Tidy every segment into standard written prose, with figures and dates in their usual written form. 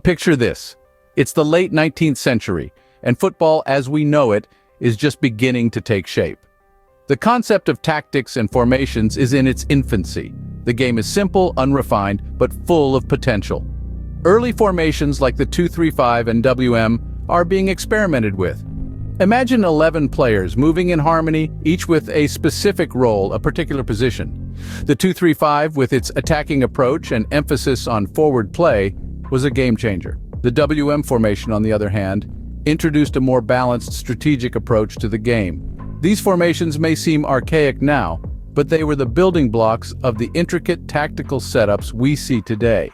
Picture this. It's the late 19th century, and football as we know it is just beginning to take shape. The concept of tactics and formations is in its infancy. The game is simple, unrefined, but full of potential. Early formations like the 2-3-5 and WM are being experimented with. Imagine 11 players moving in harmony, each with a specific role, a particular position. The 2-3-5, with its attacking approach and emphasis on forward play, was a game changer. The WM formation, on the other hand, introduced a more balanced strategic approach to the game. These formations may seem archaic now, but they were the building blocks of the intricate tactical setups we see today.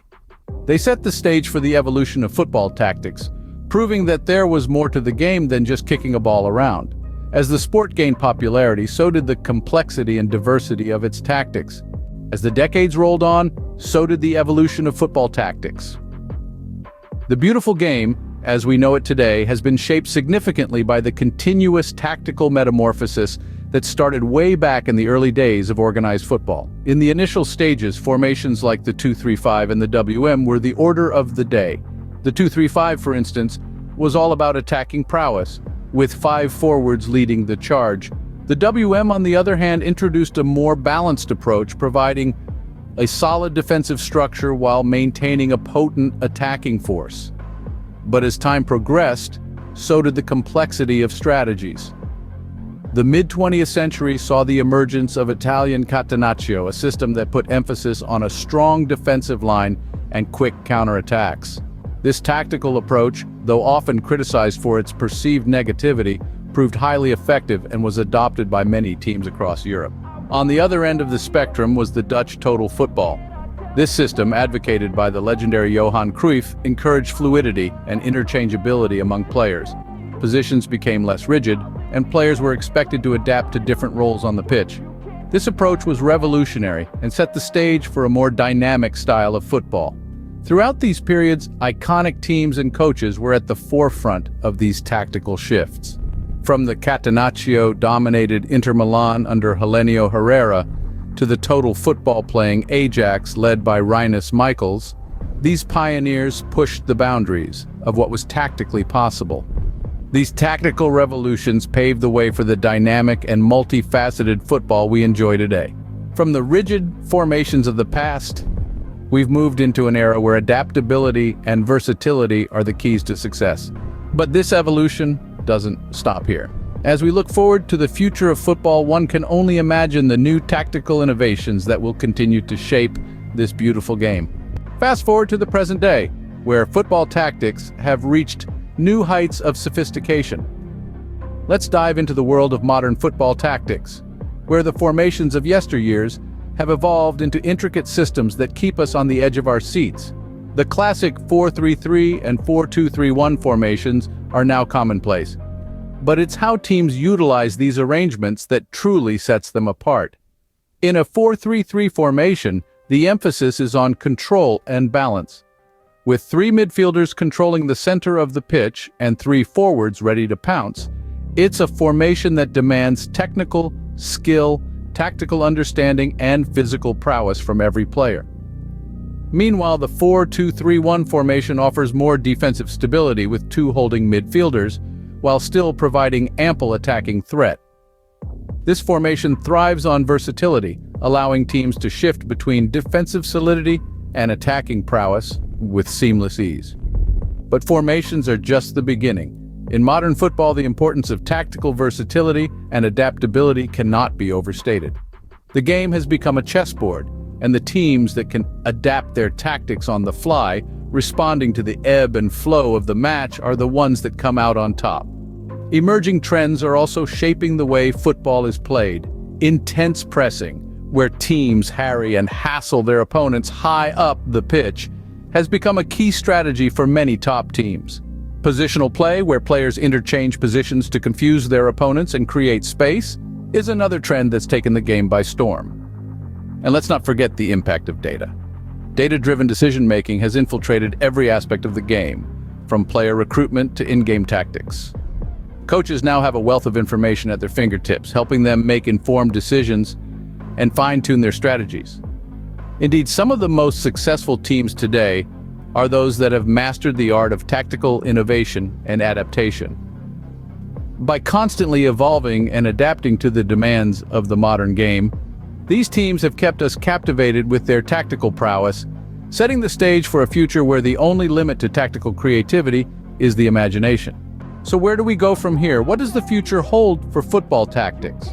They set the stage for the evolution of football tactics, proving that there was more to the game than just kicking a ball around. As the sport gained popularity, so did the complexity and diversity of its tactics. As the decades rolled on, so did the evolution of football tactics. The beautiful game, as we know it today, has been shaped significantly by the continuous tactical metamorphosis that started way back in the early days of organized football. In the initial stages, formations like the 2-3-5 and the WM were the order of the day. The 2-3-5, for instance, was all about attacking prowess, with 5 forwards leading the charge. The WM, on the other hand, introduced a more balanced approach, providing a solid defensive structure while maintaining a potent attacking force. But as time progressed, so did the complexity of strategies. The mid-20th century saw the emergence of Italian catenaccio, a system that put emphasis on a strong defensive line and quick counterattacks. This tactical approach, though often criticized for its perceived negativity, proved highly effective and was adopted by many teams across Europe. On the other end of the spectrum was the Dutch total football. This system, advocated by the legendary Johan Cruyff, encouraged fluidity and interchangeability among players. Positions became less rigid, and players were expected to adapt to different roles on the pitch. This approach was revolutionary and set the stage for a more dynamic style of football. Throughout these periods, iconic teams and coaches were at the forefront of these tactical shifts. From the catenaccio-dominated Inter Milan under Helenio Herrera to the total football-playing Ajax led by Rinus Michels, these pioneers pushed the boundaries of what was tactically possible. These tactical revolutions paved the way for the dynamic and multifaceted football we enjoy today. From the rigid formations of the past, we've moved into an era where adaptability and versatility are the keys to success. But this evolution doesn't stop here. As we look forward to the future of football, one can only imagine the new tactical innovations that will continue to shape this beautiful game. Fast forward to the present day, where football tactics have reached new heights of sophistication. Let's dive into the world of modern football tactics, where the formations of yesteryears have evolved into intricate systems that keep us on the edge of our seats. The classic 4-3-3 and 4-2-3-1 formations are now commonplace. But it's how teams utilize these arrangements that truly sets them apart. In a 4-3-3 formation, the emphasis is on control and balance. With 3 midfielders controlling the center of the pitch and 3 forwards ready to pounce, it's a formation that demands technical skill, tactical understanding, and physical prowess from every player. Meanwhile, the 4-2-3-1 formation offers more defensive stability with 2 holding midfielders, while still providing ample attacking threat. This formation thrives on versatility, allowing teams to shift between defensive solidity and attacking prowess with seamless ease. But formations are just the beginning. In modern football, the importance of tactical versatility and adaptability cannot be overstated. The game has become a chessboard, and the teams that can adapt their tactics on the fly, responding to the ebb and flow of the match, are the ones that come out on top. Emerging trends are also shaping the way football is played. Intense pressing, where teams harry and hassle their opponents high up the pitch, has become a key strategy for many top teams. Positional play, where players interchange positions to confuse their opponents and create space, is another trend that's taken the game by storm. And let's not forget the impact of data. Data-driven decision-making has infiltrated every aspect of the game, from player recruitment to in-game tactics. Coaches now have a wealth of information at their fingertips, helping them make informed decisions and fine-tune their strategies. Indeed, some of the most successful teams today are those that have mastered the art of tactical innovation and adaptation. By constantly evolving and adapting to the demands of the modern game, these teams have kept us captivated with their tactical prowess, setting the stage for a future where the only limit to tactical creativity is the imagination. So where do we go from here? What does the future hold for football tactics?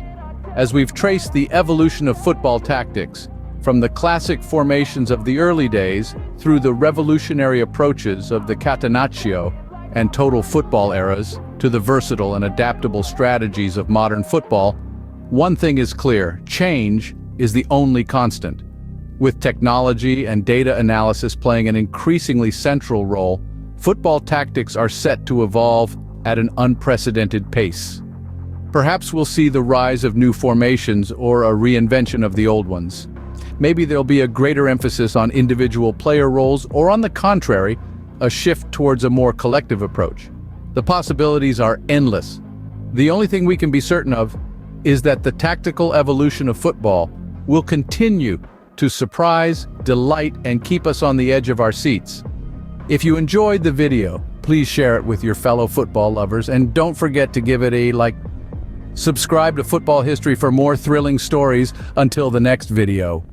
As we've traced the evolution of football tactics, from the classic formations of the early days through the revolutionary approaches of the catenaccio and total football eras to the versatile and adaptable strategies of modern football, one thing is clear: change is the only constant. With technology and data analysis playing an increasingly central role, football tactics are set to evolve at an unprecedented pace. Perhaps we'll see the rise of new formations or a reinvention of the old ones. Maybe there'll be a greater emphasis on individual player roles, or on the contrary, a shift towards a more collective approach. The possibilities are endless. The only thing we can be certain of is that the tactical evolution of football will continue to surprise, delight, and keep us on the edge of our seats. If you enjoyed the video, please share it with your fellow football lovers, and don't forget to give it a like. Subscribe to Football History for more thrilling stories. Until the next video.